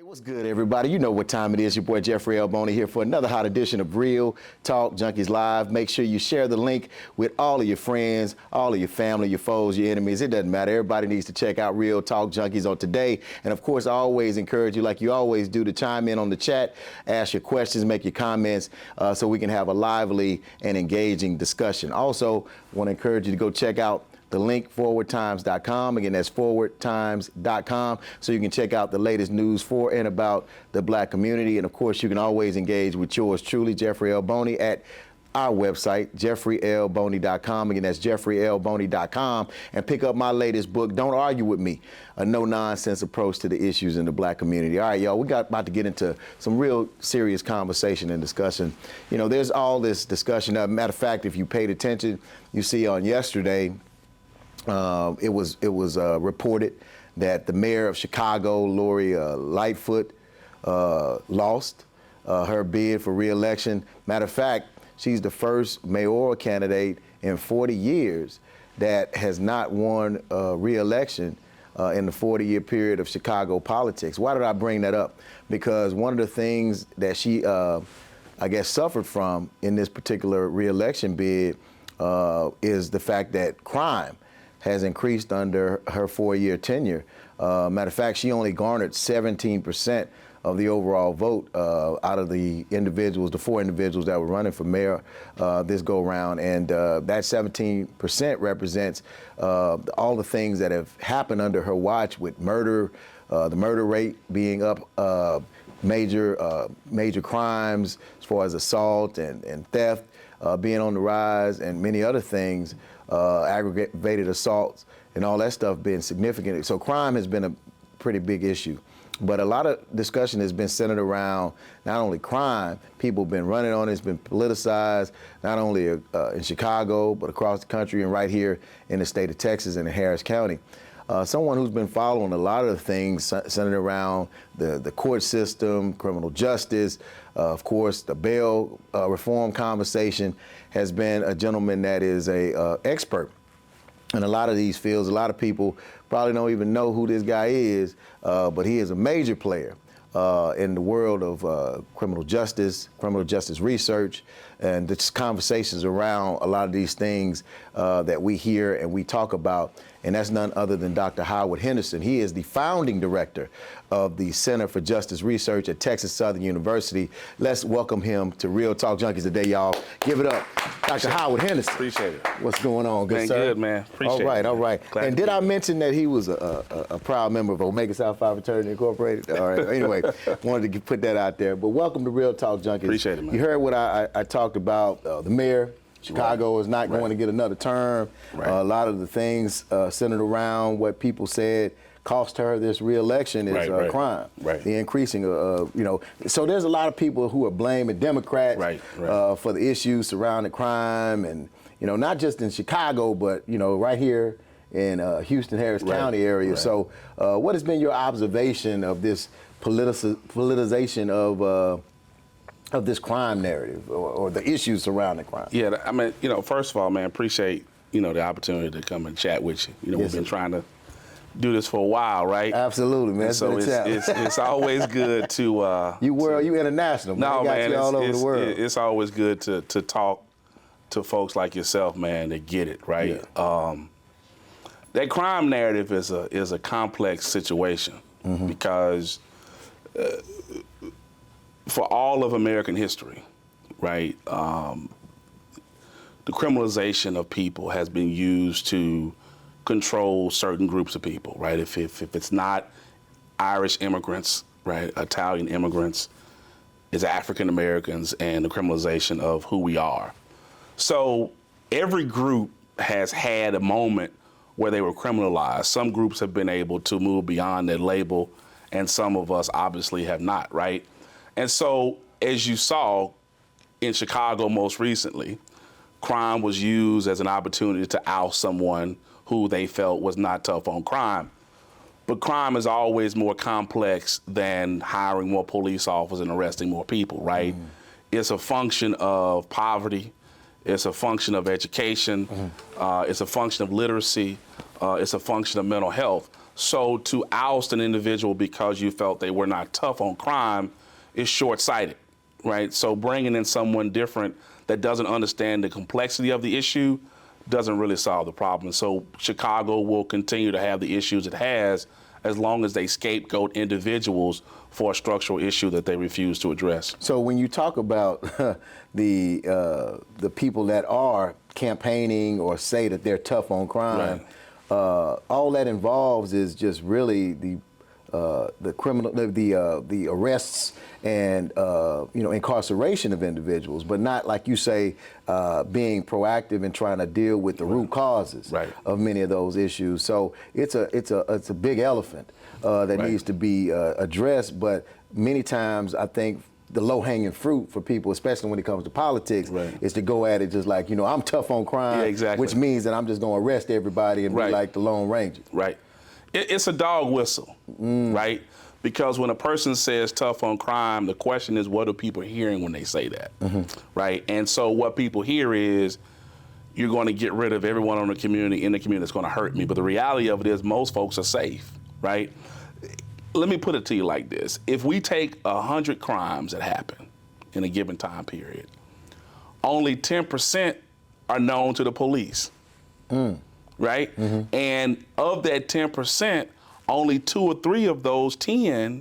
What's good, everybody? You know what time it is. Your boy Jeffrey L. Boney here for another hot edition of Real Talk Junkies Live. Make sure you share the link with all of your friends, all of your family, your foes, your enemies. It doesn't matter. Everybody needs to check out Real Talk Junkies on today. And of course, I always encourage you, like you always do, to chime in on the chat, ask your questions, make your comments, so we can have a lively and engaging discussion. Also, want to encourage you to go check out the link, forwardtimes.com. Again, that's forwardtimes.com. So you can check out the latest news for and about the black community. And of course, you can always engage with yours truly, Jeffrey L. Boney, at our website, jeffreylboney.com. Again, that's jeffreylboney.com. And pick up my latest book, Don't Argue With Me, a no-nonsense approach to the issues in the black community. All right, y'all, we got about to get into some real serious conversation and discussion. You know, there's all this discussion. Matter of fact, if you paid attention, you see on yesterday, it was reported that the mayor of Chicago, Lori Lightfoot, lost her bid for re-election. Matter of fact, she's the first mayoral candidate in 40 years that has not won re-election in the 40-year period of Chicago politics. Why did I bring that up? Because one of the things that she, I guess, suffered from in this particular re-election bid is the fact that crime has increased under her 4-year tenure. Matter of fact, she only garnered 17% of the overall vote out of the individuals, the 4 individuals that were running for mayor this go round. And that 17% represents all the things that have happened under her watch, with murder, the murder rate being up, major crimes as far as assault and theft being on the rise, and many other things, aggravated assaults and all that stuff being significant. So crime has been a pretty big issue. But a lot of discussion has been centered around not only crime, people have been running on it, it's been politicized, not only in Chicago, but across the country and right here in the state of Texas and in Harris County. Someone who's been following a lot of the things centered around the court system, criminal justice, of course, the bail reform conversation, has been a gentleman that is a expert in a lot of these fields. A lot of people probably don't even know who this guy is, but he is a major player in the world of criminal justice research, and the conversations around a lot of these things that we hear and we talk about. And that's none other than Dr. Howard Henderson. He is the founding director of the Center for Justice Research at Texas Southern University. Let's welcome him to Real Talk Junkies today, y'all. Give it up, Dr. Howard Henderson. Appreciate it. What's going on, good sir? Good, man. Appreciate it. All right. And did I mention that he was a proud member of Omega Psi Phi Fraternity Incorporated? All right. Anyway, wanted to put that out there. But welcome to Real Talk Junkies. Appreciate it, man. You heard what I talked about, the mayor. Chicago is not going to get another term. A lot of the things centered around what people said cost her this re-election is crime. The increasing, so there's a lot of people who are blaming Democrats for the issues surrounding crime, and not just in Chicago, but right here in Houston, Harris County area. So what has been your observation of this politicization of this crime narrative, or the issues surrounding crime? Yeah, I mean, first of all, man, appreciate, the opportunity to come and chat with you. We've been trying to do this for a while, right? Absolutely, man. So it's always good to... you international, man. No, man, all over the world. It's always good to talk to folks like yourself, man, that get it, right? Yeah. That crime narrative is a complex situation, because for all of American history, right, the criminalization of people has been used to control certain groups of people, right? If it's not Irish immigrants, right, Italian immigrants, it's African Americans, and the criminalization of who we are. So every group has had a moment where they were criminalized. Some groups have been able to move beyond that label, and some of us obviously have not, right? And so, as you saw in Chicago most recently, crime was used as an opportunity to oust someone who they felt was not tough on crime. But crime is always more complex than hiring more police officers and arresting more people, right? It's a function of poverty. It's a function of education. It's a function of literacy. It's a function of mental health. So to oust an individual because you felt they were not tough on crime is short-sighted, right? So bringing in someone different that doesn't understand the complexity of the issue doesn't really solve the problem. So Chicago will continue to have the issues it has as long as they scapegoat individuals for a structural issue that they refuse to address. So when you talk about the people that are campaigning or say that they're tough on crime, all that involves is just really the criminal, the arrests and incarceration of individuals, but not, like you say, being proactive and trying to deal with the root causes of many of those issues. So it's a big elephant that needs to be addressed. But many times, I think the low-hanging fruit for people, especially when it comes to politics, is to go at it just like, I'm tough on crime, which means that I'm just going to arrest everybody and be like the Lone Ranger. It's a dog whistle, right? Because when a person says tough on crime, the question is, what are people hearing when they say that, right? And so what people hear is, you're going to get rid of everyone in the community that's going to hurt me. But the reality of it is most folks are safe, right? Let me put it to you like this. If we take 100 crimes that happen in a given time period, only 10% are known to the police, right? And of that 10%, only 2 or 3 of those 10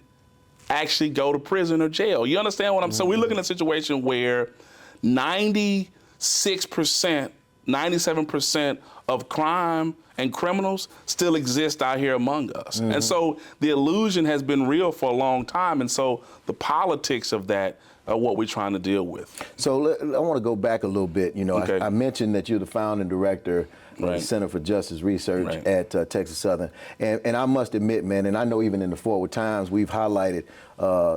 actually go to prison or jail. You understand what I'm saying? We're looking at a situation where 96%, 97% of crime and criminals still exist out here among us. And so the illusion has been real for a long time. And so the politics of that are what we're trying to deal with. So I want to go back a little bit. I mentioned that you're the founding director of the Center for Justice Research at Texas Southern. And I must admit, man, and I know even in the Forward Times, we've highlighted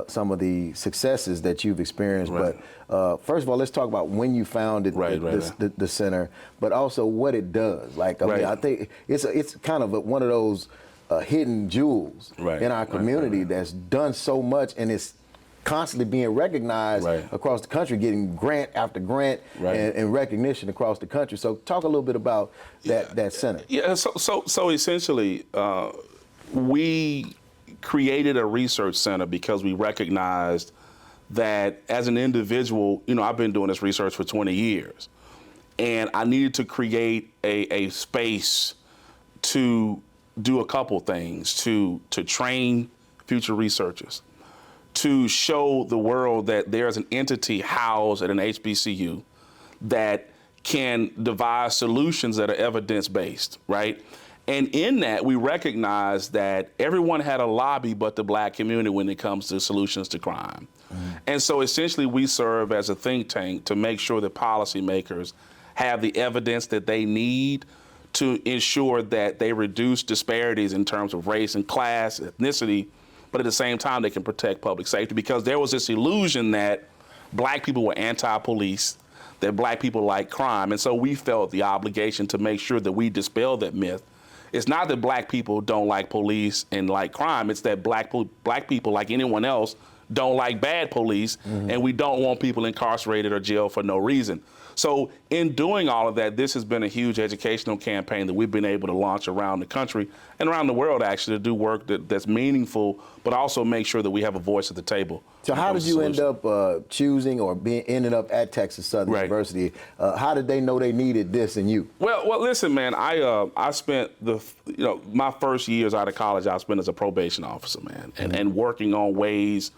some of the successes that you've experienced. But first of all, let's talk about when you founded the center, but also what it does. Like, I mean, I think it's kind of one of those hidden jewels in our community that's done so much, and it's constantly being recognized across the country, getting grant after grant and recognition across the country. So talk a little bit about that center. So essentially, we created a research center because we recognized that as an individual, I've been doing this research for 20 years, and I needed to create a space to do a couple things, to train future researchers, to show the world that there's an entity housed at an HBCU that can devise solutions that are evidence-based, right? And in that, we recognize that everyone had a lobby but the Black community when it comes to solutions to crime. And so essentially, we serve as a think tank to make sure that policymakers have the evidence that they need to ensure that they reduce disparities in terms of race and class, ethnicity, but at the same time, they can protect public safety, because there was this illusion that Black people were anti-police, that Black people like crime. And so we felt the obligation to make sure that we dispel that myth. It's not that Black people don't like police and like crime. It's that Black people, like anyone else, don't like bad police, and we don't want people incarcerated or jailed for no reason. So in doing all of that, this has been a huge educational campaign that we've been able to launch around the country and around the world, actually, to do work that's meaningful, but also make sure that we have a voice at the table. So how did you end up choosing or ended up at Texas Southern University? How did they know they needed this in you? Well, listen, man, I spent my first years out of college, I spent as a probation officer, man, and working on ways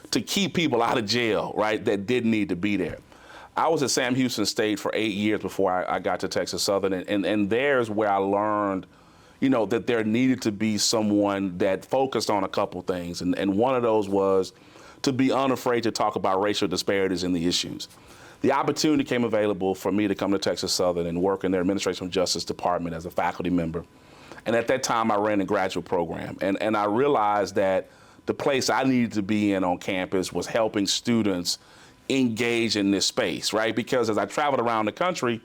to keep people out of jail, right, that didn't need to be there. I was at Sam Houston State for 8 years before I got to Texas Southern, and there's where I learned, that there needed to be someone that focused on a couple things, and one of those was to be unafraid to talk about racial disparities in the issues. The opportunity came available for me to come to Texas Southern and work in their Administration of Justice Department as a faculty member. And at that time, I ran a graduate program, and I realized that the place I needed to be in on campus was helping students engage in this space, right? Because as I traveled around the country,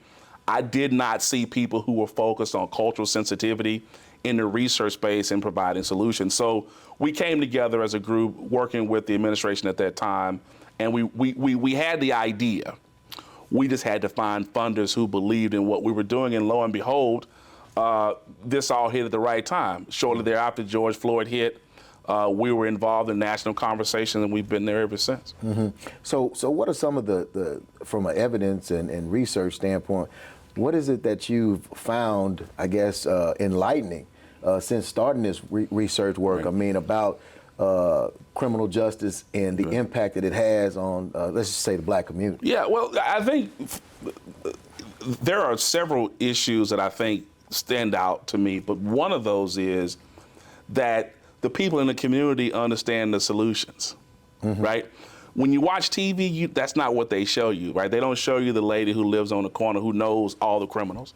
I did not see people who were focused on cultural sensitivity in the research space and providing solutions. So we came together as a group working with the administration at that time, and we had the idea. We just had to find funders who believed in what we were doing, and lo and behold, this all hit at the right time. Shortly thereafter, George Floyd hit. We were involved in national conversation, and we've been there ever since. So what are some of the from an evidence and research standpoint, what is it that you've found, I guess, enlightening since starting this research work? I mean, about criminal justice and the impact that it has on, let's just say, the black community. Yeah, well, I think there are several issues that I think stand out to me, but one of those is that the people in the community understand the solutions, right? When you watch TV, that's not what they show you, right? They don't show you the lady who lives on the corner who knows all the criminals.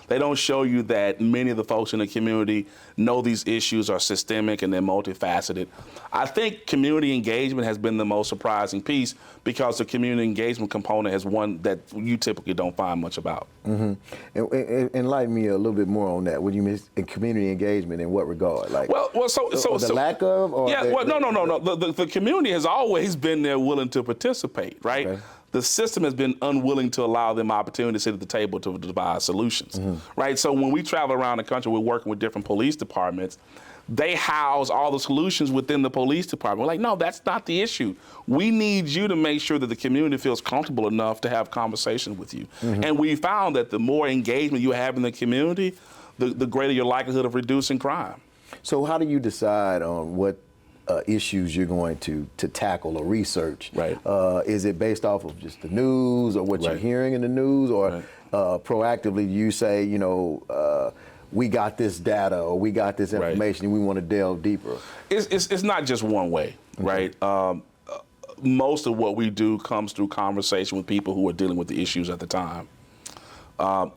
They don't show you that many of the folks in the community know these issues are systemic and they're multifaceted. I think community engagement has been the most surprising piece because the community engagement component is one that you typically don't find much about. Enlighten me a little bit more on that. What do you mean in community engagement? In what regard? Like, so the lack of? Or yeah, no. The community has always been there willing to participate, right? Okay. The system has been unwilling to allow them opportunity to sit at the table to devise solutions, right? So when we travel around the country, we're working with different police departments. They house all the solutions within the police department. We're like, no, that's not the issue. We need you to make sure that the community feels comfortable enough to have conversations with you. And we found that the more engagement you have in the community, the greater your likelihood of reducing crime. So how do you decide on what issues you're going to tackle or research? Right. Is it based off of just the news or what you're hearing in the news, or proactively you say, you know, we got this data or we got this information and we want to delve deeper? It's not just one way, right? Most of what we do comes through conversation with people who are dealing with the issues at the time.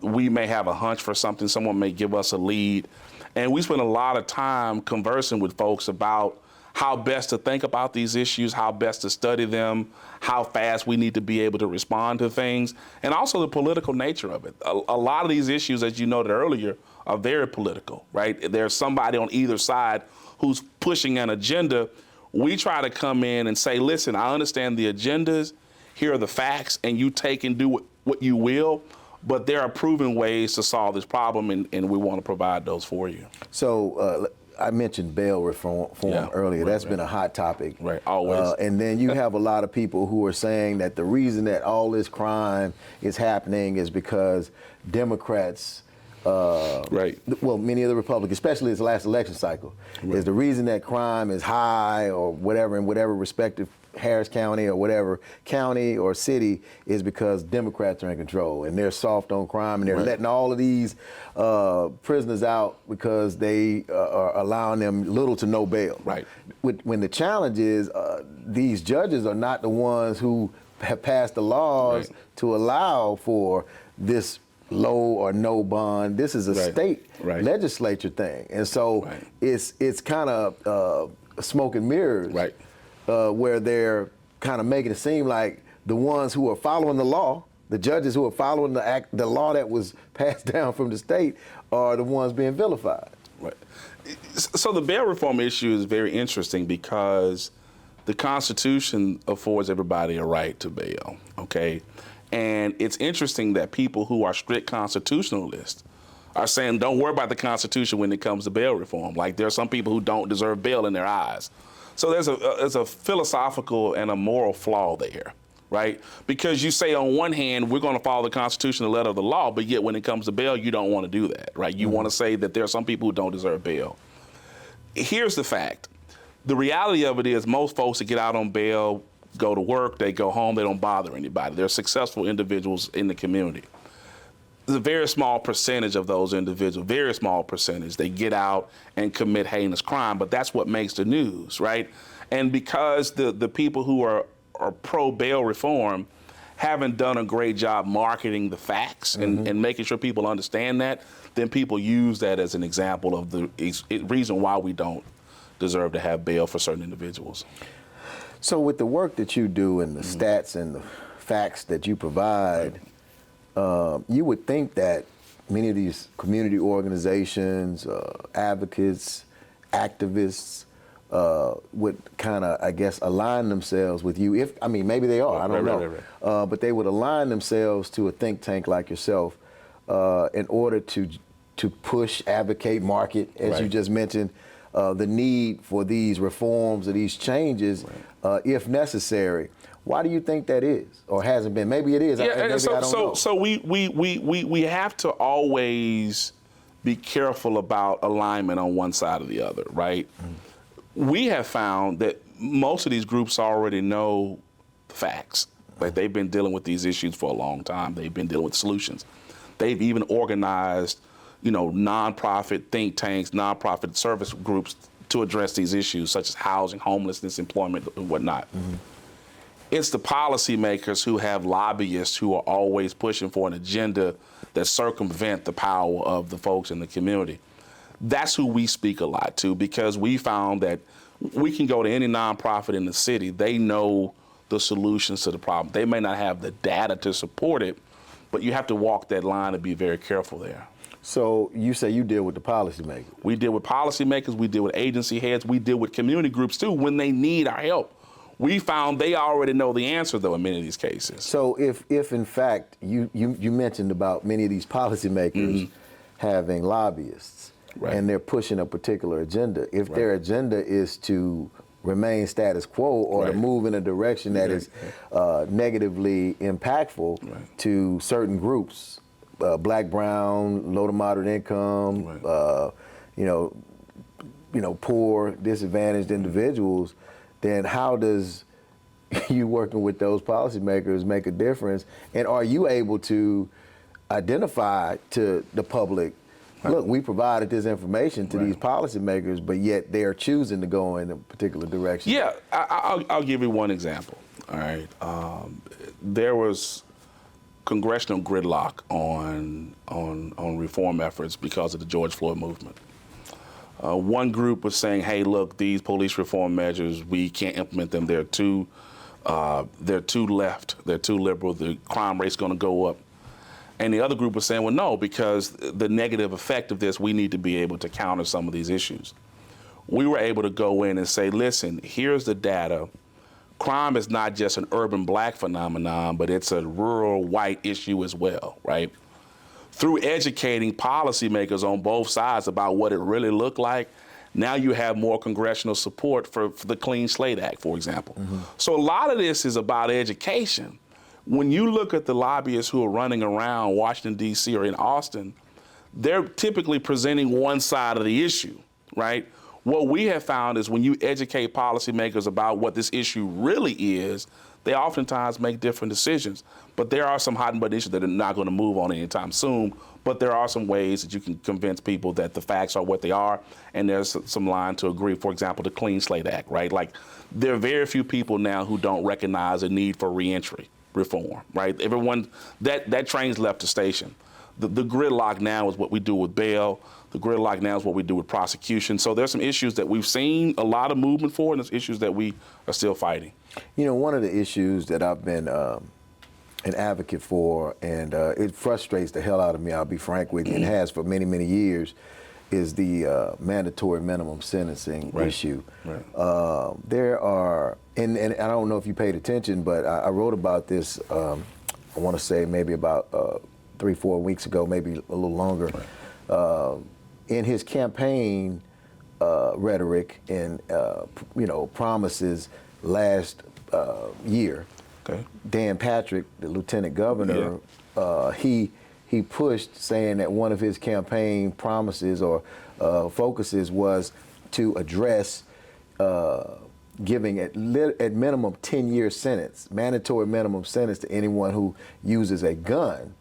We may have a hunch for something, someone may give us a lead, and we spend a lot of time conversing with folks about how best to think about these issues, how best to study them, how fast we need to be able to respond to things, and also the political nature of it. A lot of these issues, as you noted earlier, are very political, right? There's somebody on either side who's pushing an agenda. We try to come in and say, listen, I understand the agendas, here are the facts, and you take and do what you will, but there are proven ways to solve this problem, and we want to provide those for you. So I mentioned bail reform earlier. That's been a hot topic. Right, always. And then you have a lot of people who are saying that the reason that all this crime is happening is because Democrats, well, many of the Republicans, especially this last election cycle, is the reason that crime is high or whatever in whatever respective Harris County or whatever county or city is because Democrats are in control and they're soft on crime and they're letting all of these prisoners out because they are allowing them little to no bail. Right. When the challenge is these judges are not the ones who have passed the laws to allow for this low or no bond. This is a state legislature thing, and so it's kind of smoke and mirrors. Right. Where they're kind of making it seem like the ones who are following the law, the judges who are following the law that was passed down from the state, are the ones being vilified. Right. So the bail reform issue is very interesting because the Constitution affords everybody a right to bail, okay? And it's interesting that people who are strict constitutionalists are saying, don't worry about the Constitution when it comes to bail reform. Like, there are some people who don't deserve bail in their eyes. So there's a philosophical and a moral flaw there, right? Because you say on one hand, we're going to follow the Constitution, the letter of the law, but yet when it comes to bail, you don't want to do that, right? You want to say that there are some people who don't deserve bail. Here's the fact. The reality of it is most folks that get out on bail go to work, they go home, they don't bother anybody. They're successful individuals in the community. There's a very small percentage of those individuals, very small percentage, they get out and commit heinous crime, but that's what makes the news, right? And because the people who are pro-bail reform haven't done a great job marketing the facts and making sure people understand that, then people use that as an example of the reason why we don't deserve to have bail for certain individuals. So with the work that you do and the stats and the facts that you provide, you would think that many of these community organizations, advocates, activists would kind of, I guess, align themselves with you. I mean, maybe they are, I don't know. But they would align themselves to a think tank like yourself in order to to push, advocate, market, as you just mentioned, the need for these reforms or these changes, if necessary. Why do you think that is, or hasn't been? Maybe it is. Yeah, maybe I don't know. So we have to always be careful about alignment on one side or the other, right? We have found that most of these groups already know the facts. Like, they've been dealing with these issues for a long time. They've been dealing with solutions. They've even organized, nonprofit think tanks, nonprofit service groups to address these issues, such as housing, homelessness, employment, and whatnot. It's the policymakers who have lobbyists who are always pushing for an agenda that circumvent the power of the folks in the community. That's who we speak a lot to, because we found that we can go to any nonprofit in the city. They know the solutions to the problem. They may not have the data to support it, but you have to walk that line and be very careful there. So you say you deal with the policymakers. We deal with policymakers, we deal with agency heads, we deal with community groups too when they need our help. We found they already know the answer, though, in many of these cases. So if in fact, you mentioned about many of these policymakers having lobbyists, and they're pushing a particular agenda. If their agenda is to remain status quo or to move in a direction that is negatively impactful to certain groups, black, brown, low to moderate income, poor, disadvantaged individuals, then how does you working with those policymakers make a difference? And are you able to identify to the public, look, we provided this information to these policymakers, but yet they're choosing to go in a particular direction? Yeah, I'll give you one example. All right, there was congressional gridlock on reform efforts because of the George Floyd movement. One group was saying, "Hey, look, these police reform measures, we can't implement them. They're too left. They're too liberal. The crime rate's going to go up." And the other group was saying, "Well, no, because the negative effect of this, we need to be able to counter some of these issues." We were able to go in and say, "Listen, here's the data. Crime is not just an urban black phenomenon, but it's a rural white issue as well, right?" Through educating policymakers on both sides about what it really looked like, now you have more congressional support for the Clean Slate Act, for example. So a lot of this is about education. When you look at the lobbyists who are running around Washington, D.C. or in Austin, they're typically presenting one side of the issue, right? What we have found is when you educate policymakers about what this issue really is, they oftentimes make different decisions. But there are some hot button issues that are not going to move on anytime soon. But there are some ways that you can convince people that the facts are what they are, and there's some line to agree. For example, the Clean Slate Act, right? Like, there are very few people now who don't recognize a need for reentry reform, right? Everyone, that train's left the station. The gridlock now is what we do with bail. The gridlock now is what we do with prosecution. So there's some issues that we've seen a lot of movement for, and there's issues that we are still fighting. You know, one of the issues that I've been an advocate for, and it frustrates the hell out of me, I'll be frank with you, and has for many, many years, is the mandatory minimum sentencing issue. There are, and I don't know if you paid attention, but I wrote about this, I want to say maybe about 3-4 weeks ago, maybe a little longer. In his campaign rhetoric and promises last year, Dan Patrick, the lieutenant governor, he pushed saying that one of his campaign promises or focuses was to address giving at minimum 10-year sentence, mandatory minimum sentence to anyone who uses a gun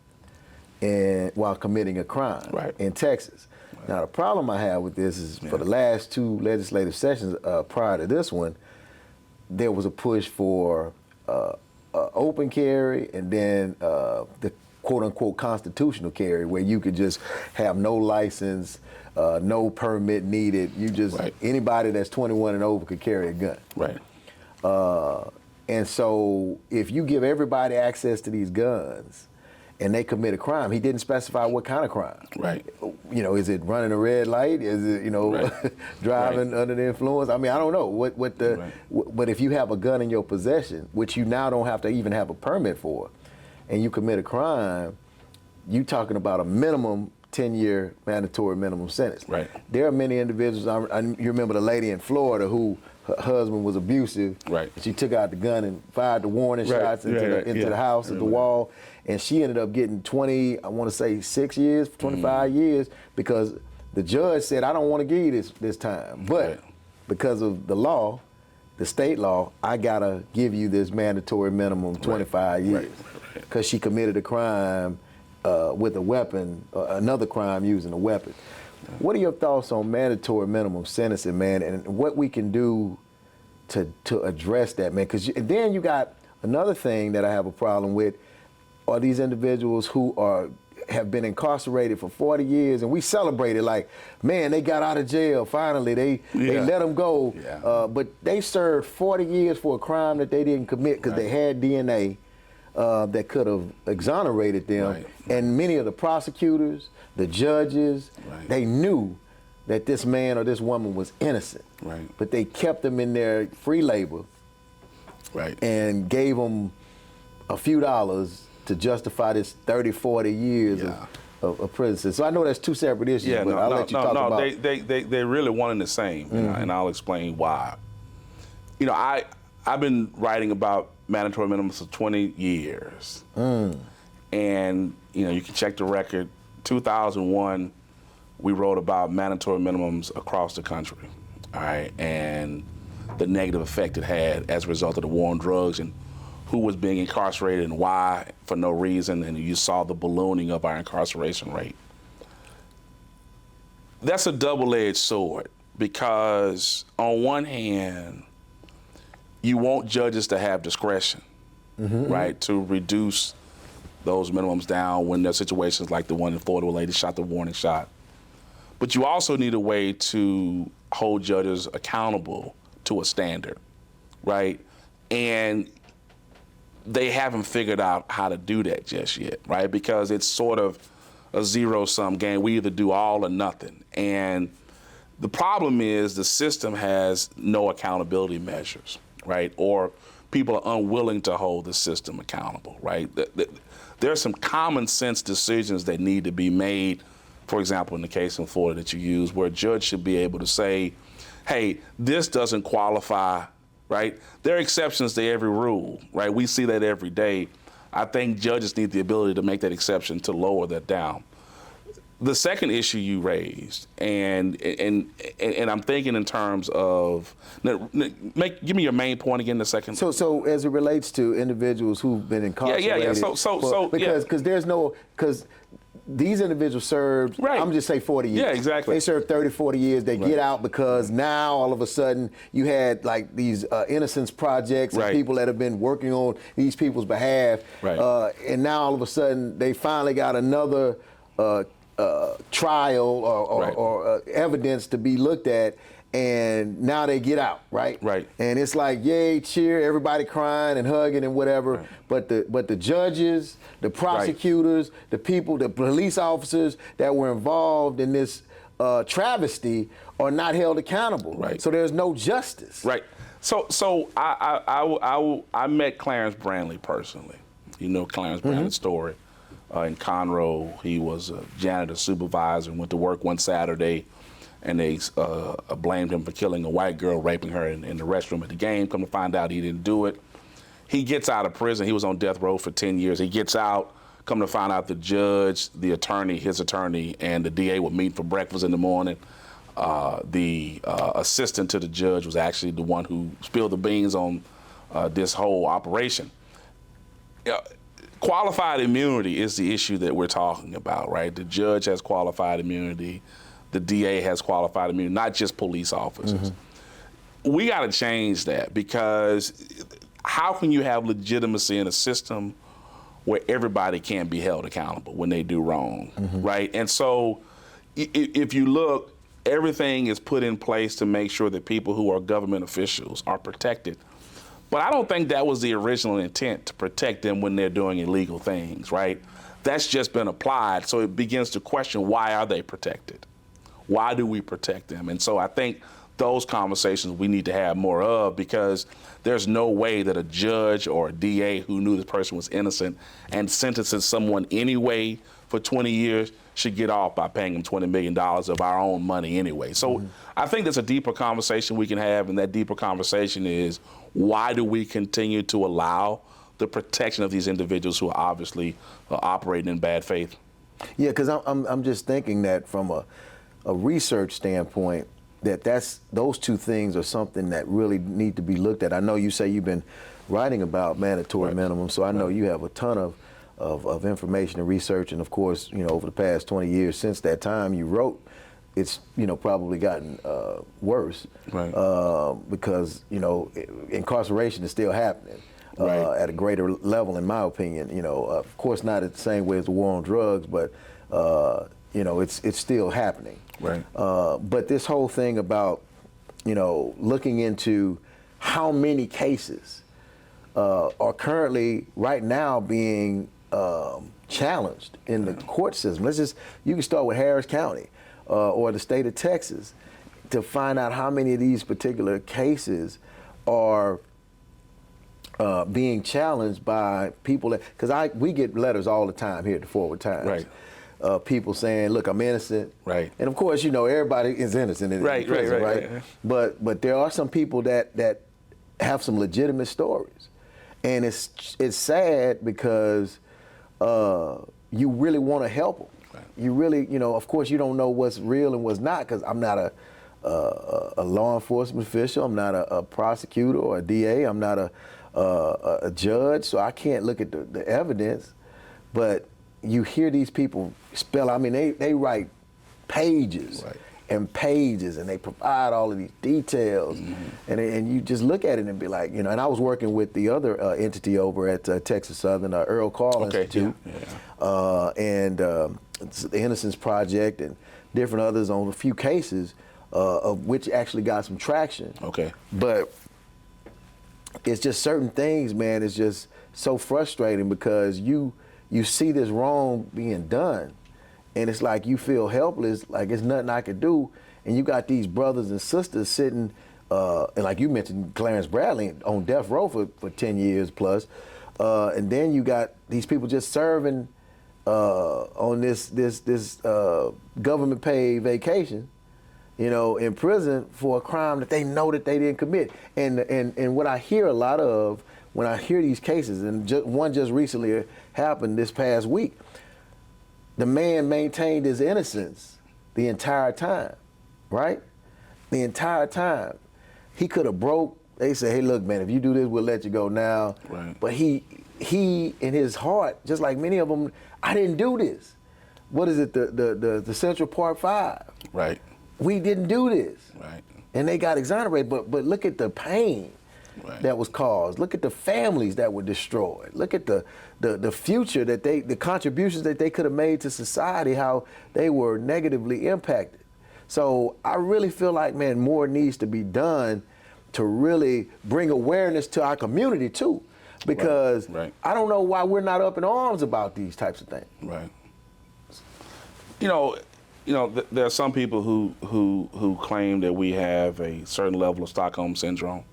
while committing a crime in Texas. Now, the problem I have with this is for the last 2 legislative sessions prior to this one, there was a push for open carry and then the quote-unquote constitutional carry, where you could just have no license, no permit needed. You just, anybody that's 21 and over could carry a gun. And so if you give everybody access to these guns, and they commit a crime, he didn't specify what kind of crime. You know, is it running a red light? Is it, driving under the influence? I mean, I don't know but if you have a gun in your possession, which you now don't have to even have a permit for, and you commit a crime, you talking about a minimum 10-year mandatory minimum sentence. Right. There are many individuals. You remember the lady in Florida who her husband was abusive. Right. She took out the gun and fired the warning Right. shots into the house at the wall, and she ended up getting 20. I want to say 6 years, 25 years, because the judge said, "I don't want to give you this time, but because of the law, the state law, I gotta give you this mandatory minimum 25 years because she committed a crime with a weapon, another crime using a weapon." What are your thoughts on mandatory minimum sentencing, man, and what we can do to address that, man? Because then you got another thing that I have a problem with are these individuals who have been incarcerated for 40 years, and we celebrate it like, man, they got out of jail, finally, they let them go. Yeah. But they served 40 years for a crime that they didn't commit because they had DNA that could have exonerated them. And many of the prosecutors, the judges, they knew that this man or this woman was innocent. But they kept them in their free labor and gave them a few dollars to justify this 30, 40 years of prison. So I know that's two separate issues, but I'll let you talk about it. They're really one and the same, and I'll explain why. You know, I've been writing about mandatory minimums for 20 years. And, you know, you can check the record. 2001, we wrote about mandatory minimums across the country, all right, and the negative effect it had as a result of the war on drugs and who was being incarcerated and why for no reason, and you saw the ballooning of our incarceration rate. That's a double-edged sword because on one hand, you want judges to have discretion, right, to reduce those minimums down when there's situations like the one in Florida where a lady shot the warning shot. But you also need a way to hold judges accountable to a standard, right? And they haven't figured out how to do that just yet, right? Because it's sort of a zero-sum game. We either do all or nothing. And the problem is the system has no accountability measures, right? Or people are unwilling to hold the system accountable, right? There are some common sense decisions that need to be made, for example, in the case in Florida that you use, where a judge should be able to say, hey, this doesn't qualify, right? There are exceptions to every rule, right? We see that every day. I think judges need the ability to make that exception to lower that down. The second issue you raised, and I'm thinking in terms of, give me your main point again in a second. So as it relates to individuals who've been incarcerated. Because these individuals served, I'm going to just say 40 years. Yeah, exactly. They served 30, 40 years. They get out because now all of a sudden you had like these innocence projects and people that have been working on these people's behalf. And now all of a sudden they finally got another trial or evidence to be looked at, and now they get out, right? And it's like, yay, cheer, everybody crying and hugging and whatever. But the judges, the prosecutors, the people, the police officers that were involved in this travesty are not held accountable. So there's no justice. So I met Clarence Brantley personally. You know Clarence Brantley's story. In Conroe, he was a janitor supervisor and went to work one Saturday, and they blamed him for killing a white girl, raping her in the restroom at the game. Come to find out he didn't do it. He gets out of prison. He was on death row for 10 years. He gets out. Come to find out the judge, the attorney, his attorney, and the DA would meet for breakfast in the morning. The assistant to the judge was actually the one who spilled the beans on this whole operation. Qualified immunity is the issue that we're talking about, right? The judge has qualified immunity. The DA has qualified immunity, not just police officers. We got to change that, because how can you have legitimacy in a system where everybody can't be held accountable when they do wrong, right? And so if you look, everything is put in place to make sure that people who are government officials are protected. But I don't think that was the original intent, to protect them when they're doing illegal things, right? That's just been applied, so it begins to question, why are they protected? Why do we protect them? And so I think those conversations we need to have more of, because there's no way that a judge or a DA who knew this person was innocent and sentences someone anyway for 20 years should get off by paying them $20 million of our own money anyway. So I think there's a deeper conversation we can have, and that deeper conversation is, why do we continue to allow the protection of these individuals who are obviously operating in bad faith? Yeah, because I'm just thinking that from a research standpoint, those two things are something that really need to be looked at. I know you say you've been writing about mandatory minimum, so I know you have a ton of information and research, and of course, over the past 20 years since that time you wrote, it's probably gotten worse, right? Because incarceration is still happening at a greater level, in my opinion. Of course, not at the same way as the war on drugs, but it's still happening. Right. But this whole thing about looking into how many cases are currently right now being challenged in the court system. You can start with Harris County or the state of Texas to find out how many of these particular cases are being challenged by people because we get letters all the time here at the Forward Times. Right. People saying, "Look, I'm innocent." Right. And of course, everybody is innocent in prison, right? But there are some people that have some legitimate stories, and it's sad because you really want to help them. Right. You really, of course, you don't know what's real and what's not, because I'm not a law enforcement official. I'm not a prosecutor or a DA. I'm not a judge, so I can't look at the evidence. But you hear these people spell. I mean, they write pages and pages, and they provide all of these details, and you just look at it and be like, And I was working with the other entity over at Texas Southern, Earl Carl Institute, and the Innocence Project, and different others on a few cases, of which actually got some traction. Okay. But it's just certain things, man. It's just so frustrating because you see this wrong being done, and it's like you feel helpless, like there's nothing I could do, and you got these brothers and sisters sitting, and like you mentioned, Clarence Bradley on death row for 10 years plus, and then you got these people just serving on this government paid vacation, in prison for a crime that they know that they didn't commit. And what I hear a lot of when I hear these cases, and one just recently happened this past week, the man maintained his innocence the entire time, right? The entire time. He could have broke. They say, "Hey, look, man, if you do this, we'll let you go now." Right. But he in his heart, just like many of them, I didn't do this. What is it? The Central Park 5. Right. We didn't do this. Right. And they got exonerated. But look at the pain that was caused. Look at the families that were destroyed. Look at the future the contributions that they could have made to society, how they were negatively impacted. So I really feel like, man, more needs to be done to really bring awareness to our community too, because I don't know why we're not up in arms about these types of things. Right. There are some people who claim that we have a certain level of Stockholm syndrome.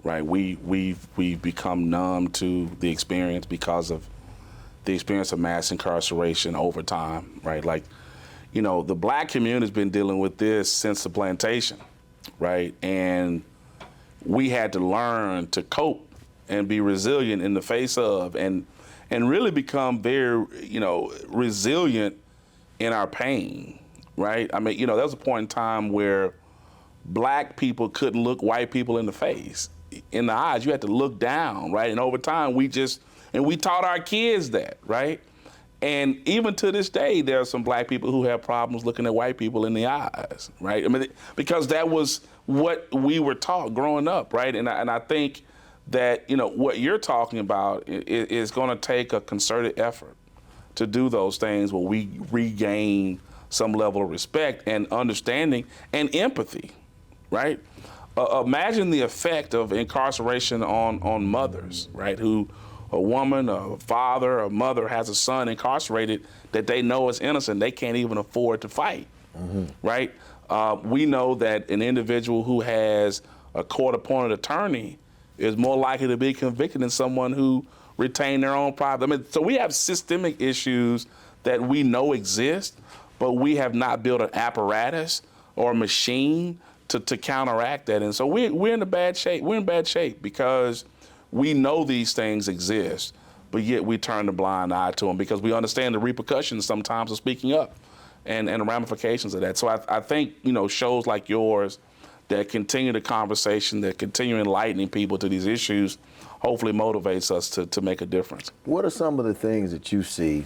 Right, we've become numb to the experience because of the experience of mass incarceration over time. Right, like, the black community has been dealing with this since the plantation, right? And we had to learn to cope and be resilient in the face of, and really become very, resilient in our pain, right? I mean, there was a point in time where black people couldn't look white people in the face, in the eyes. You had to look down, right? And over time, we taught our kids that, right? And even to this day, there are some black people who have problems looking at white people in the eyes, right? I mean, because that was what we were taught growing up, right? And I think that, what you're talking about is going to take a concerted effort to do those things where we regain some level of respect and understanding and empathy, right? Imagine the effect of incarceration on mothers, right? Who, a woman, a father, a mother has a son incarcerated that they know is innocent. They can't even afford to fight, right? We know that an individual who has a court-appointed attorney is more likely to be convicted than someone who retained their own private. I mean, so we have systemic issues that we know exist, but we have not built an apparatus or a machine to counteract that. And so we're in bad shape. We're in bad shape because we know these things exist, but yet we turn the blind eye to them because we understand the repercussions sometimes of speaking up and the ramifications of that. So I think, shows like yours that continue the conversation, that continue enlightening people to these issues, hopefully motivates us to make a difference. What are some of the things that you see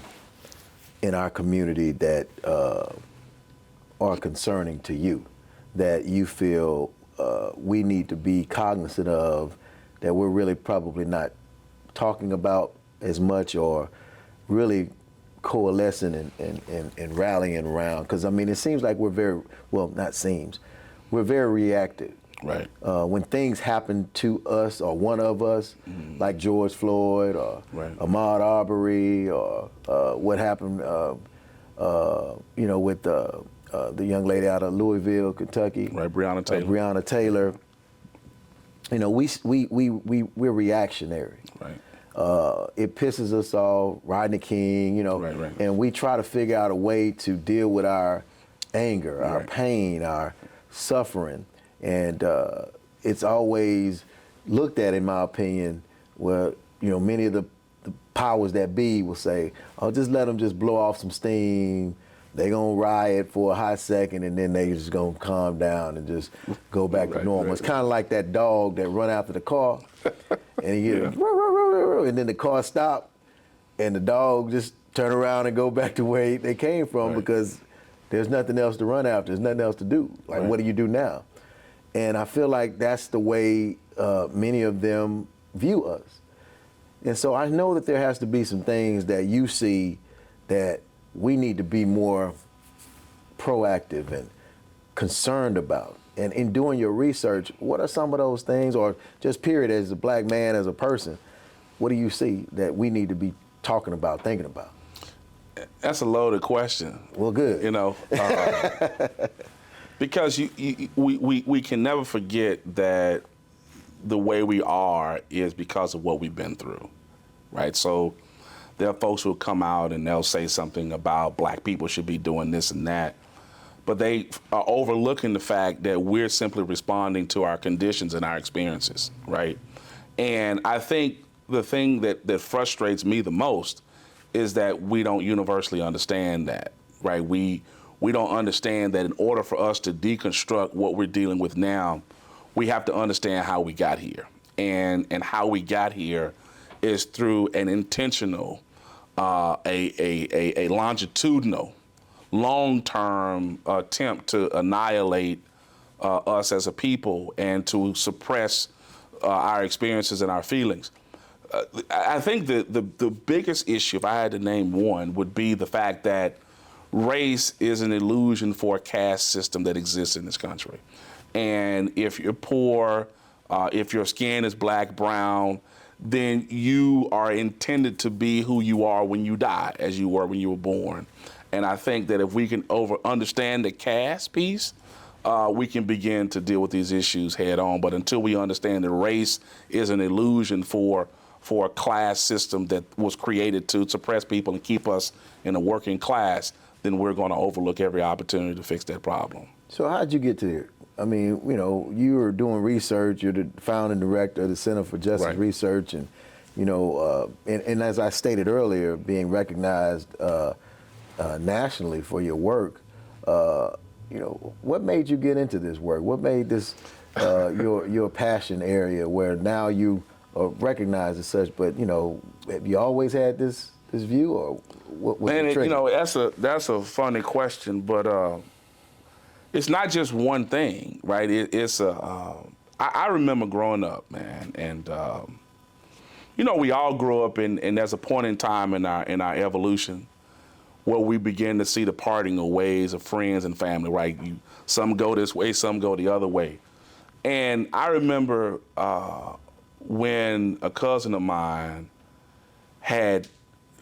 in our community that are concerning to you, that you feel we need to be cognizant of, that we're really probably not talking about as much or really coalescing and rallying around? Because, it seems like we're we're very reactive. Right. When things happen to us or one of us, like George Floyd or Ahmaud Arbery or what happened, with the young lady out of Louisville, Kentucky. Right, Breonna Taylor. Breonna Taylor. We're reactionary. Right. It pisses us off, Rodney King, Right. and we try to figure out a way to deal with our anger, our pain, our suffering. And it's always looked at, in my opinion, where, many of the powers that be will say, oh, just let them just blow off some steam. They're going to riot for a hot second, and then they just going to calm down and just go back to normal. It's kind of like that dog that run after the car, and he get, and then the car stop, and the dog just turn around and go back to where they came from because there's nothing else to run after. There's nothing else to do. Like, what do you do now? And I feel like that's the way many of them view us. And so I know that there has to be some things that you see that we need to be more proactive and concerned about. And in doing your research, what are some of those things, or just period, as a black man, as a person, what do you see that we need to be talking about, thinking about? That's a loaded question. Well, good. Because we can never forget that the way we are is because of what we've been through, right? So there are folks who will come out and they'll say something about black people should be doing this and that, but they are overlooking the fact that we're simply responding to our conditions and our experiences, right? And I think the thing that frustrates me the most is that we don't universally understand that, right? We don't understand that in order for us to deconstruct what we're dealing with now, we have to understand how we got here. And how we got here is through an intentional, a longitudinal, long-term attempt to annihilate us as a people and to suppress our experiences and our feelings. I think the biggest issue, if I had to name one, would be the fact that race is an illusion for a caste system that exists in this country. And if you're poor, if your skin is black, brown, then you are intended to be who you are when you die, as you were when you were born. And I think that if we can understand the caste piece, we can begin to deal with these issues head on. But until we understand that race is an illusion for a class system that was created to suppress people and keep us in a working class, then we're going to overlook every opportunity to fix that problem. So how'd you get to here? You were doing research. You're the founding director of the Center for Justice Research, and and as I stated earlier, being recognized nationally for your work. What made you get into this work? What made this your passion area, where now you are recognized as such? But have you always had this view, or what was the trigger? That's a funny question, but. It's not just one thing, right? I remember growing up, man, and we all grow up and there's a point in time in our evolution where we begin to see the parting of ways of friends and family, right? Some go this way, some go the other way. And I remember when a cousin of mine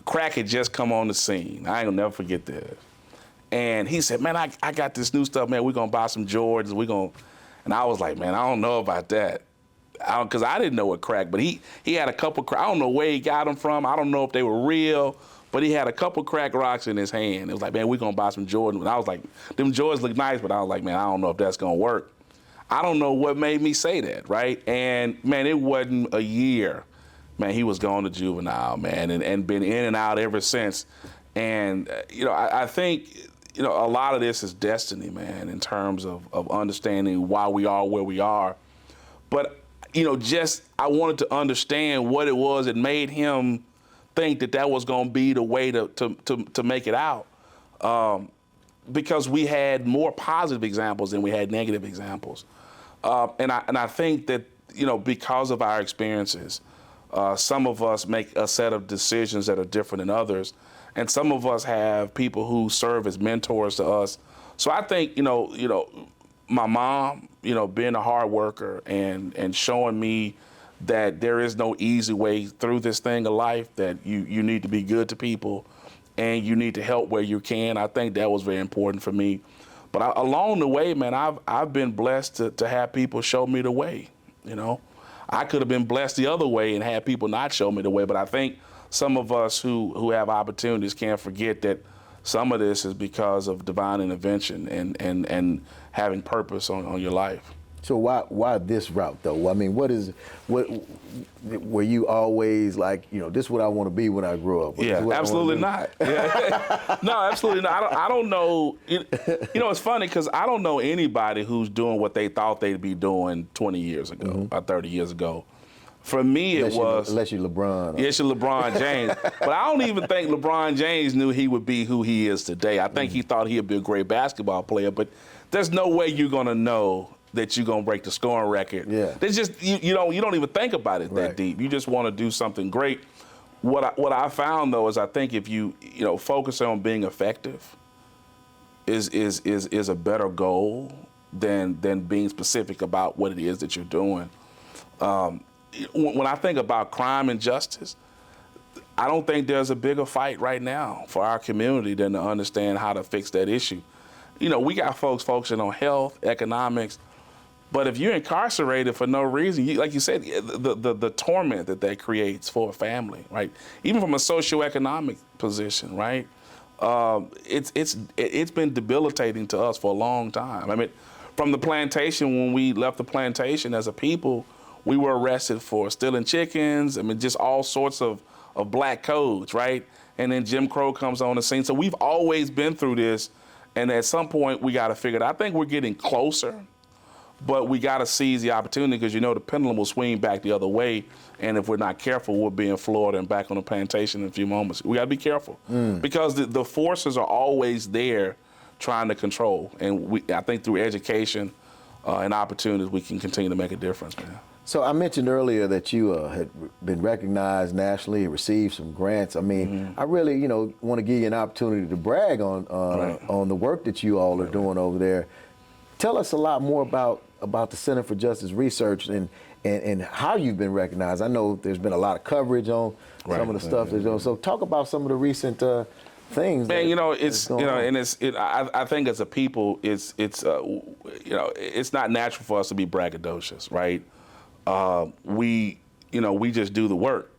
crack had just come on the scene. I ain't gonna never forget this. And he said, man, I got this new stuff, man. We're going to buy some Jordans. And I was like, man, I don't know about that. Because I didn't know what crack, but he had a couple, I don't know where he got them from. I don't know if they were real, but he had a couple cracked rocks in his hand. It was like, man, we're going to buy some Jordans. And I was like, them Jordans look nice, but I was like, man, I don't know if that's going to work. I don't know what made me say that, right? And, man, it wasn't a year. Man, he was going to juvenile, man, and been in and out ever since. And, I think, a lot of this is destiny, man, in terms of understanding why we are where we are. But, I wanted to understand what it was that made him think that was going to be the way to make it out. Because we had more positive examples than we had negative examples. And I think that, because of our experiences, some of us make a set of decisions that are different than others. And some of us have people who serve as mentors to us. So I think, my mom, being a hard worker and showing me that there is no easy way through this thing of life, that you need to be good to people and you need to help where you can. I think that was very important for me. But along the way, man, I've been blessed to have people show me the way, I could have been blessed the other way and had people not show me the way, but I think some of us who have opportunities can't forget that some of this is because of divine intervention and having purpose on your life. So why this route though? I mean, what were you always like, this is what I want to be when I grow up? Yeah, absolutely not. Yeah. No, absolutely not. I don't know. It's funny because I don't know anybody who's doing what they thought they'd be doing 20 years ago or 30 years ago. For me, unless you're LeBron. Yes, you're LeBron James. But I don't even think LeBron James knew he would be who he is today. I think he thought he'd be a great basketball player, but there's no way you're going to know that you're going to break the scoring record. Yeah. There's just, you don't even think about it that deep. You just want to do something great. What I found, though, is I think if you focus on being effective is a better goal than being specific about what it is that you're doing. When I think about crime and justice, I don't think there's a bigger fight right now for our community than to understand how to fix that issue. We got folks focusing on health, economics, but if you're incarcerated for no reason, like you said, the torment that creates for a family, right? Even from a socioeconomic position, right? It's been debilitating to us for a long time. I mean, from the plantation, when we left the plantation as a people, we were arrested for stealing chickens. I mean, just all sorts of black codes, right? And then Jim Crow comes on the scene. So we've always been through this, and at some point we got to figure it out. I think we're getting closer, but we got to seize the opportunity because the pendulum will swing back the other way, and if we're not careful, we'll be in Florida and back on the plantation in a few moments. We got to be careful because the forces are always there trying to control, and I think through education and opportunities, we can continue to make a difference, man. So I mentioned earlier that you had been recognized nationally, received some grants. I mean, I really, want to give you an opportunity to brag on the work that you all are doing over there. Tell us a lot more about the Center for Justice Research and how you've been recognized. I know there's been a lot of coverage on some of the stuff they're doing. So talk about some of the recent things. Man, I think as a people, it's not natural for us to be braggadocious, right? We just do the work.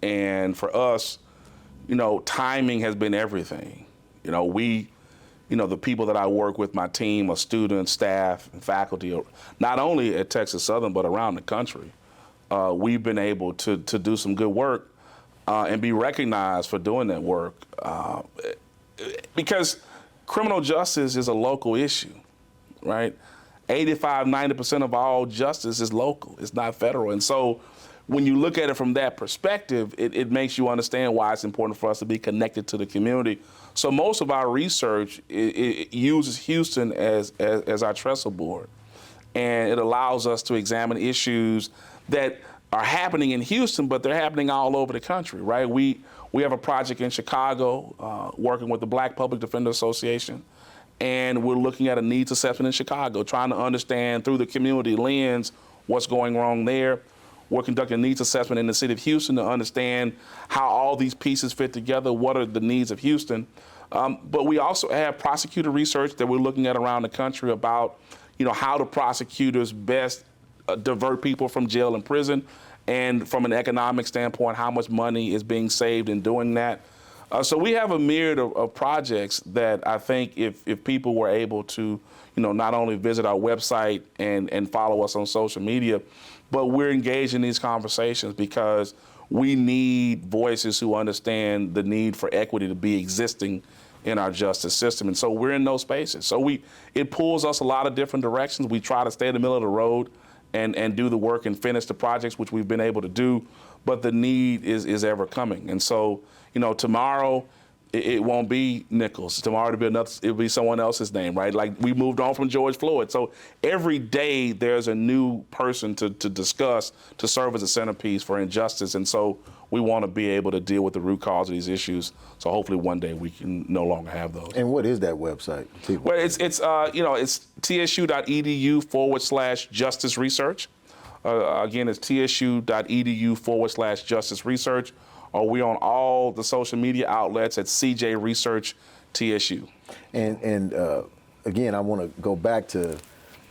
And for us, timing has been everything. The people that I work with, my team of students, staff, and faculty, not only at Texas Southern, but around the country, we've been able to do some good work and be recognized for doing that work. Because criminal justice is a local issue, right? 85–90% of all justice is local. It's not federal. And so when you look at it from that perspective, it makes you understand why it's important for us to be connected to the community. So most of our research it uses Houston as our trestle board. And it allows us to examine issues that are happening in Houston, but they're happening all over the country, right? We have a project in Chicago working with the Black Public Defender Association. And we're looking at a needs assessment in Chicago, trying to understand through the community lens what's going wrong there. We're conducting a needs assessment in the city of Houston to understand how all these pieces fit together, what are the needs of Houston. But we also have prosecutor research that we're looking at around the country about, how do prosecutors best divert people from jail and prison, and from an economic standpoint, how much money is being saved in doing that. So we have a myriad of projects that I think if people were able to, not only visit our website and follow us on social media, but we're engaged in these conversations because we need voices who understand the need for equity to be existing in our justice system. And so we're in those spaces. So it pulls us a lot of different directions. We try to stay in the middle of the road and do the work and finish the projects, which we've been able to do, but the need is ever coming. And so, tomorrow, it won't be Nichols. Tomorrow it'll be someone else's name, right? Like we moved on from George Floyd. So every day there's a new person to discuss, to serve as a centerpiece for injustice. And so we want to be able to deal with the root cause of these issues. So hopefully one day we can no longer have those. And what is that website? Well, it's tsu.edu/justice research. Again, it's tsu.edu/justice research. Or we on all the social media outlets at CJ Research TSU. And again, I want to go back to,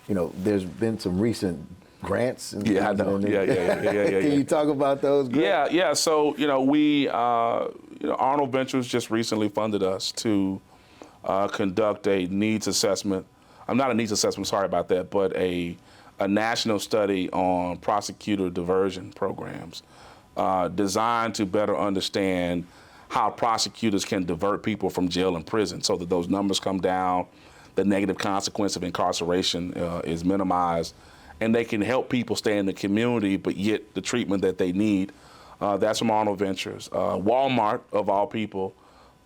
there's been some recent grants. And yeah, I know. Yeah. Can you talk about those grants? Yeah. So, we, Arnold Ventures just recently funded us to conduct a needs assessment. Not a needs assessment, sorry about that, but a national study on prosecutor diversion programs. Designed to better understand how prosecutors can divert people from jail and prison so that those numbers come down, the negative consequence of incarceration is minimized, and they can help people stay in the community but get the treatment that they need. That's from Arnold Ventures. Walmart, of all people,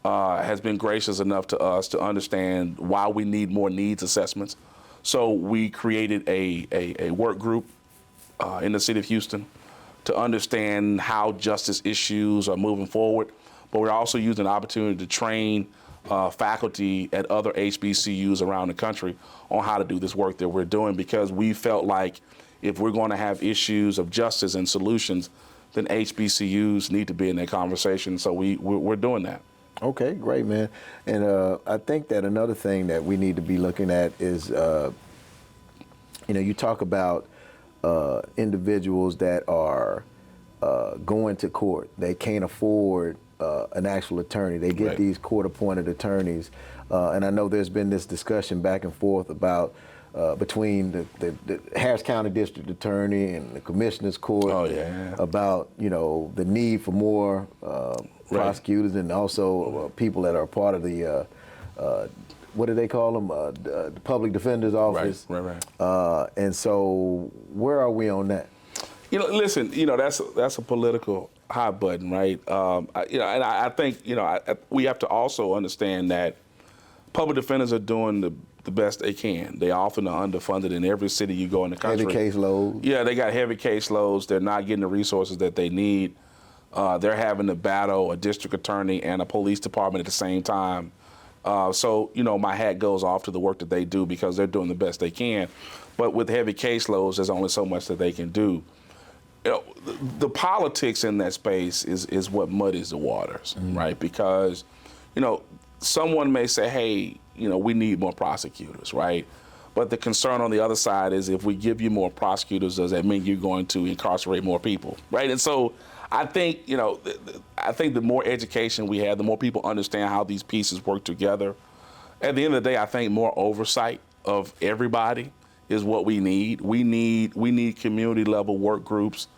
has been gracious enough to us to understand why we need more needs assessments. So we created a work group in the city of Houston to understand how justice issues are moving forward. But we're also using an opportunity to train faculty at other HBCUs around the country on how to do this work that we're doing, because we felt like if we're going to have issues of justice and solutions, then HBCUs need to be in that conversation. So we're doing that. Okay, great, man. And I think that another thing that we need to be looking at is, you talk about individuals that are going to court. They can't afford an actual attorney. They get these court-appointed attorneys. And I know there's been this discussion back and forth about between the Harris County District Attorney and the Commissioner's Court about, the need for more prosecutors and also people that are part of the what do they call them? The Public Defender's Office. Right. And so, where are we on that? Listen. That's a political hot button, right? And I think we have to also understand that public defenders are doing the best they can. They often are underfunded in every city you go in the country. Heavy caseloads. Yeah, they got heavy caseloads. They're not getting the resources that they need. They're having to battle a district attorney and a police department at the same time. So, my hat goes off to the work that they do because they're doing the best they can. But with heavy caseloads, there's only so much that they can do. The politics in that space is what muddies the waters, right? Because, someone may say, hey, we need more prosecutors, right? But the concern on the other side is if we give you more prosecutors, does that mean you're going to incarcerate more people, right? And so I think, I think the more education we have, the more people understand how these pieces work together. At the end of the day, I think more oversight of everybody is what we need. We need community level work groups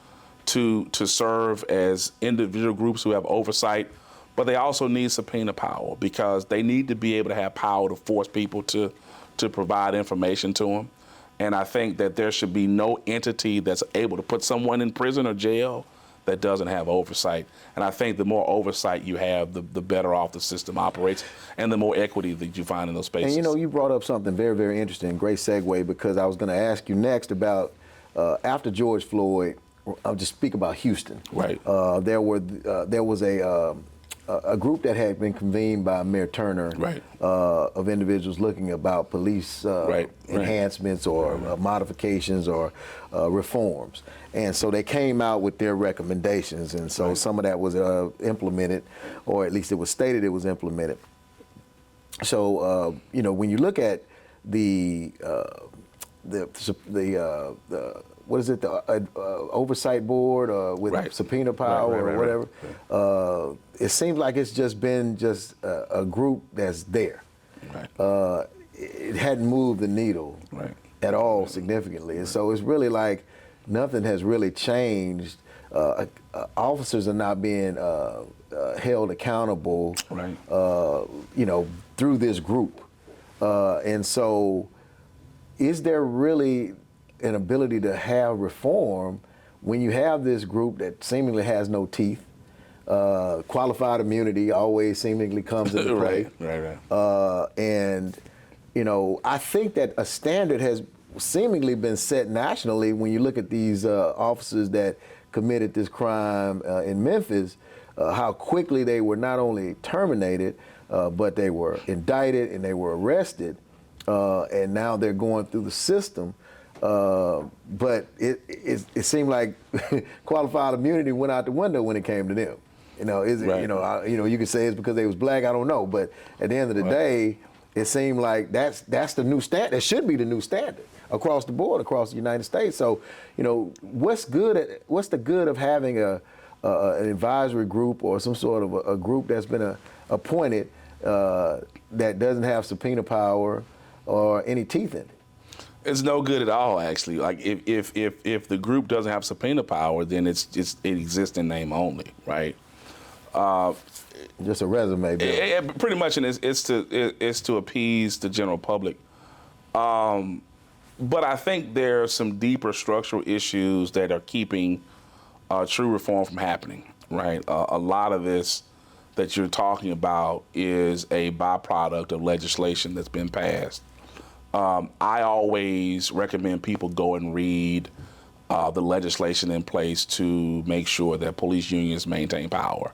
to serve as individual groups who have oversight, but they also need subpoena power because they need to be able to have power to force people to provide information to them. And I think that there should be no entity that's able to put someone in prison or jail that doesn't have oversight. And I think the more oversight you have, the better off the system operates and the more equity that you find in those spaces. And you brought up something very, very interesting, great segue, because I was going to ask you next about after George Floyd, I'll just speak about Houston. Right. There was a group that had been convened by Mayor Turner of individuals looking about police enhancements or modifications or reforms. And so they came out with their recommendations. And so some of that was implemented, or at least it was stated it was implemented. So, when you look at the what is it, the oversight board with subpoena power or whatever. It seems like it's just been a group that's there. It hadn't moved the needle at all significantly. And so it's really like nothing has really changed. Officers are not being held accountable, through this group. And so is there really an ability to have reform when you have this group that seemingly has no teeth? Qualified immunity always seemingly comes into play. And, I think that a standard has seemingly been set nationally when you look at these officers that committed this crime in Memphis, how quickly they were not only terminated, but they were indicted and they were arrested, and now they're going through the system. But it seemed like qualified immunity went out the window when it came to them. You could say it's because they was black. I don't know, but at the end of the day, it seemed like that's the new standard. That should be the new standard across the board, across the United States. So, what's the good of having an advisory group or some sort of a group that's been appointed that doesn't have subpoena power or any teeth in it? It's no good at all, actually. Like if the group doesn't have subpoena power, then it exists in name only, right? Just a resume bill. Pretty much, and it's to appease the general public. But I think there are some deeper structural issues that are keeping true reform from happening, right? A lot of this that you're talking about is a byproduct of legislation that's been passed. I always recommend people go and read the legislation in place to make sure that police unions maintain power.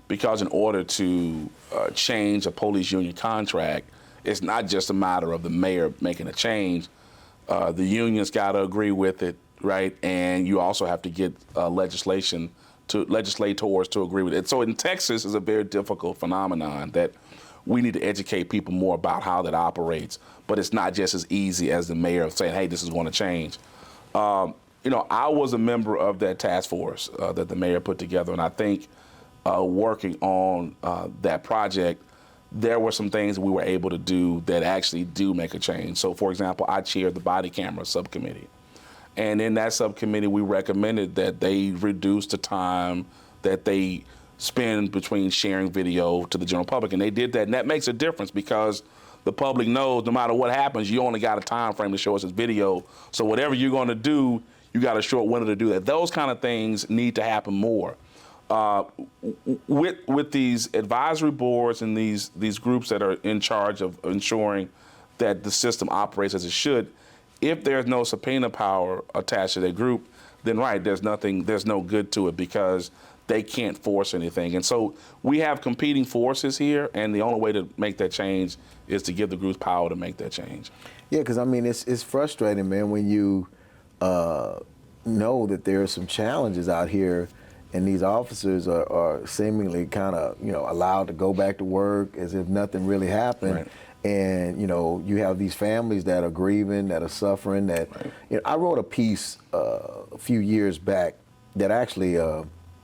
Because in order to change a police union contract, it's not just a matter of the mayor making a change. The unions got to agree with it, right? And you also have to get legislators to agree with it. So in Texas, it's a very difficult phenomenon that we need to educate people more about how that operates. But it's not just as easy as the mayor saying, hey, this is going to change. I was a member of that task force that the mayor put together, and I think working on that project, there were some things we were able to do that actually do make a change. So, for example, I chaired the body camera subcommittee. And in that subcommittee, we recommended that they reduce the time that they spend between sharing video to the general public. And they did that, and that makes a difference because the public knows no matter what happens, you only got a time frame to show us this video. So whatever you're going to do, you got a short window to do that. Those kind of things need to happen more. With these advisory boards and these groups that are in charge of ensuring that the system operates as it should, if there's no subpoena power attached to that group, then there's no good to it because they can't force anything. And so we have competing forces here, and the only way to make that change is to give the groups power to make that change. Yeah, because it's frustrating, man, when you know that there are some challenges out here and these officers are seemingly kind of, allowed to go back to work as if nothing really happened. Right. And, you have these families that are grieving, that are suffering, that, I wrote a piece a few years back that actually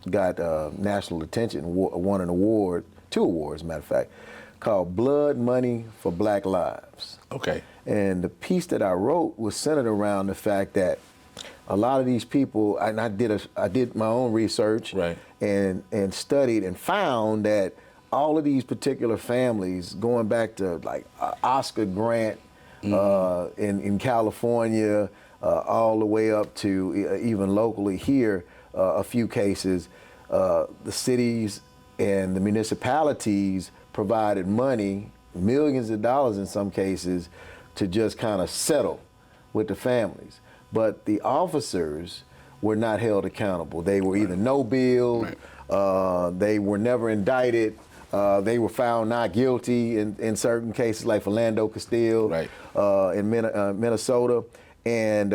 got national attention, won an award, 2 awards, matter of fact, called Blood Money for Black Lives. Okay. And the piece that I wrote was centered around the fact that a lot of these people, and I did my own research and studied and found that all of these particular families, going back to like Oscar Grant in California, all the way up to even locally here, a few cases, the cities and the municipalities provided money, millions of dollars in some cases, to just kind of settle with the families. But the officers were not held accountable. They were either no bill, they were never indicted, they were found not guilty in certain cases, like Philando Castile in Minnesota. And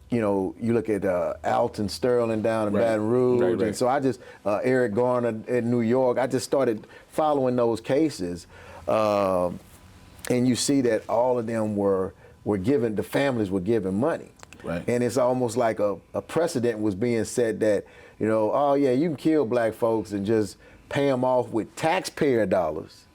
you look at Alton Sterling down in Baton Rouge. And so I just, Eric Garner in New York, I just started following those cases. And you see that all of them were given, the families were given money. Right. And it's almost like a precedent was being set that, oh yeah, you can kill black folks and just pay them off with taxpayer dollars.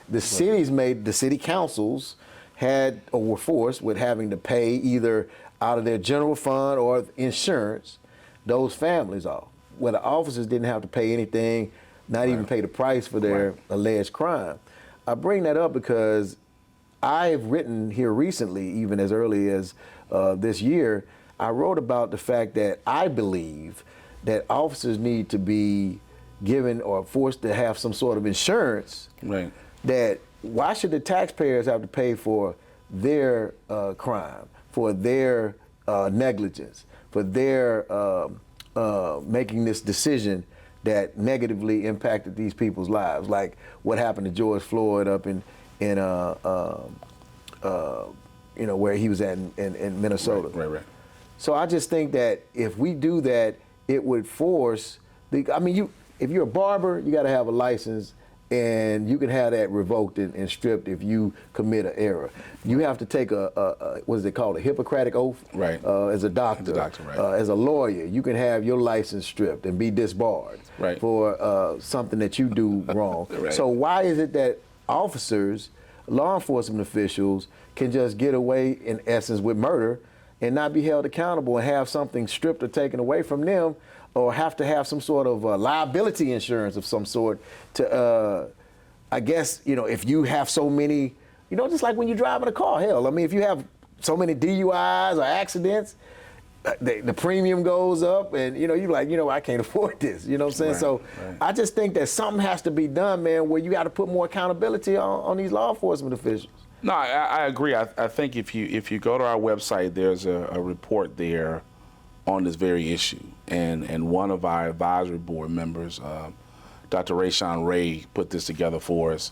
The city councils had or were forced with having to pay either out of their general fund or insurance those families off, where the officers didn't have to pay anything, not even pay the price for their alleged crime. I bring that up because I've written here recently, even as early as this year, I wrote about the fact that I believe that officers need to be given or forced to have some sort of insurance. Right. That why should the taxpayers have to pay for their crime, for their negligence, for their making this decision that negatively impacted these people's lives, like what happened to George Floyd up in where he was at in Minnesota. Right. So I just think that if we do that, it would force if you're a barber, you got to have a license, and you can have that revoked and stripped if you commit an error. You have to take a what is it called, a Hippocratic oath? Right. As a doctor. As a doctor, right. As a lawyer, you can have your license stripped and be disbarred for something that you do wrong. Right. So why is it that officers, law enforcement officials, can just get away, in essence, with murder and not be held accountable and have something stripped or taken away from them, or have to have some sort of liability insurance of some sort to, I guess, if you have so many, just like when you're driving a car, hell, if you have so many DUIs or accidents, the premium goes up, and you're like, I can't afford this. You know what I'm saying? So I just think that something has to be done, man, where you got to put more accountability on these law enforcement officials. No, I agree. I think if you go to our website, there's a report there on this very issue, and one of our advisory board members, Dr. Rayshawn Ray, put this together for us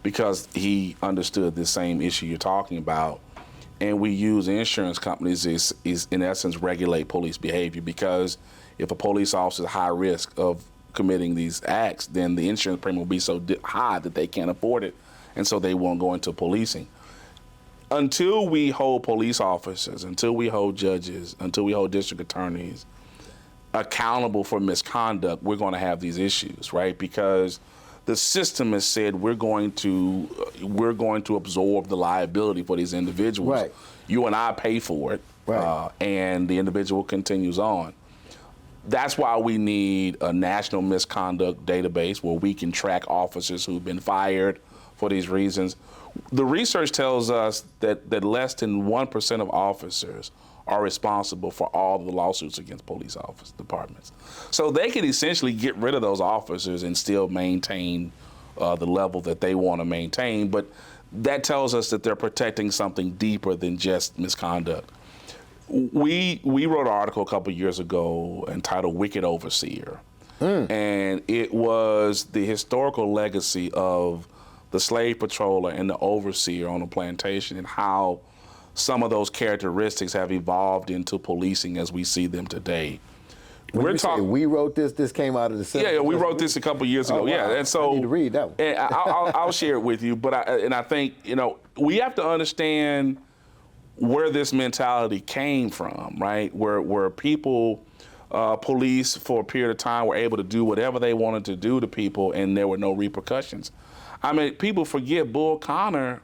because he understood this same issue you're talking about. And we use insurance companies is in essence regulate police behavior, because if a police officer is high risk of committing these acts, then the insurance premium will be so high that they can't afford it, and so they won't go into policing. Until we hold police officers, until we hold judges, until we hold district attorneys accountable for misconduct, we're going to have these issues, right? Because the system has said we're going to absorb the liability for these individuals. Right. You and I pay for it, and the individual continues on. That's why we need a national misconduct database where we can track officers who've been fired for these reasons. The research tells us that less than 1% of officers are responsible for all the lawsuits against police office departments. So they could essentially get rid of those officers and still maintain the level that they want to maintain. But that tells us that they're protecting something deeper than just misconduct. We wrote an article a couple years ago entitled Wicked Overseer. And it was the historical legacy of the slave patroller and the overseer on a plantation, and how some of those characteristics have evolved into policing as we see them today. We wrote this. This came out of the Yeah, we wrote this a couple years ago. Oh, wow. Yeah, and so I need to read that one. And I'll share it with you. But I think we have to understand where this mentality came from, right? Where people, police for a period of time, were able to do whatever they wanted to do to people, and there were no repercussions. I mean, people forget Bull Connor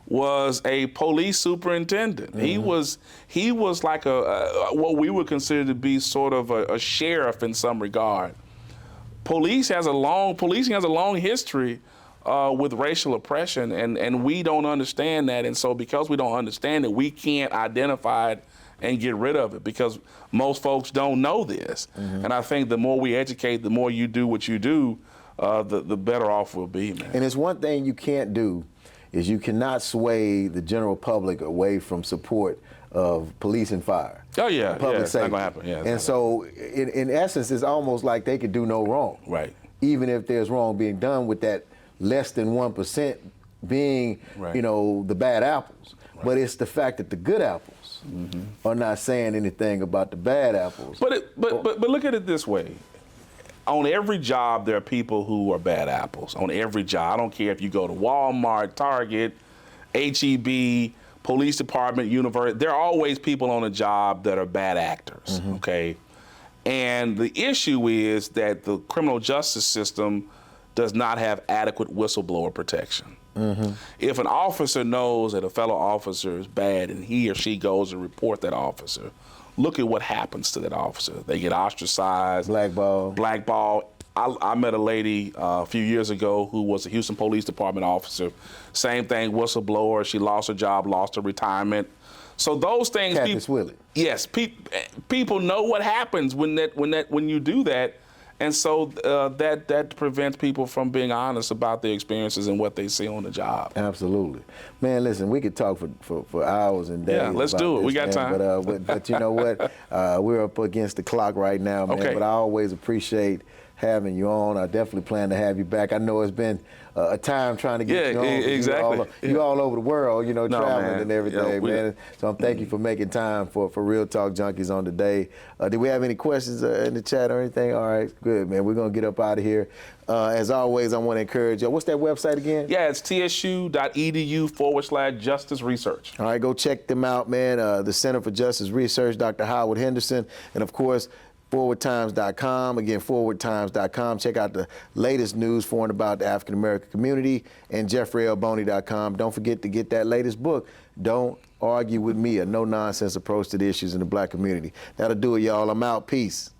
was a police superintendent. Mm-hmm. He was like what we would consider to be sort of a sheriff in some regard. Policing has a long history with racial oppression, and we don't understand that. And so because we don't understand it, we can't identify it and get rid of it, because most folks don't know this. Mm-hmm. And I think the more we educate, the more you do what you do, the better off we'll be, man. And it's one thing you can't do is you cannot sway the general public away from support of police and fire. Oh yeah, public it's safety. Not gonna happen. Yeah, and so in essence, it's almost like they could do no wrong. Right. Even if there's wrong being done, with that less than 1% being, the bad apples. Right. But it's the fact that the good apples are not saying anything about the bad apples. But look at it this way. On every job, there are people who are bad apples. On every job. I don't care if you go to Walmart, Target, H-E-B, police department, university, there are always people on the job that are bad actors, okay? And the issue is that the criminal justice system does not have adequate whistleblower protection. If an officer knows that a fellow officer is bad and he or she goes and report that officer, look at what happens to that officer. They get ostracized. Blackball. I met a lady a few years ago who was a Houston Police Department officer. Same thing, whistleblower. She lost her job, lost her retirement. So those things. Yes, people know what happens when you do that, and so that prevents people from being honest about their experiences and what they see on the job. Absolutely, man. Listen, we could talk for hours and days. Yeah, let's do it. We got time. But you know what? We're up against the clock right now, man. Okay. But I always appreciate having you on. I definitely plan to have you back. I know it's been a time trying to get you on. Exactly. You all over the world, traveling and everything, man. So I'm thank you for making time for Real Talk Junkies on today. Do we have any questions in the chat or anything? All right, good, man. We're going to get up out of here. As always, I want to encourage you. What's that website again? Yeah, it's tsu.edu/justice research. All right, go check them out, man. The Center for Justice Research, Dr. Howard Henderson, and of course, forwardtimes.com. Again, forwardtimes.com. Check out the latest news for and about the African American community, and jeffreylboney.com. Don't forget to get that latest book, Don't Argue With Me, a no-nonsense approach to the issues in the black community. That'll do it, y'all. I'm out. Peace.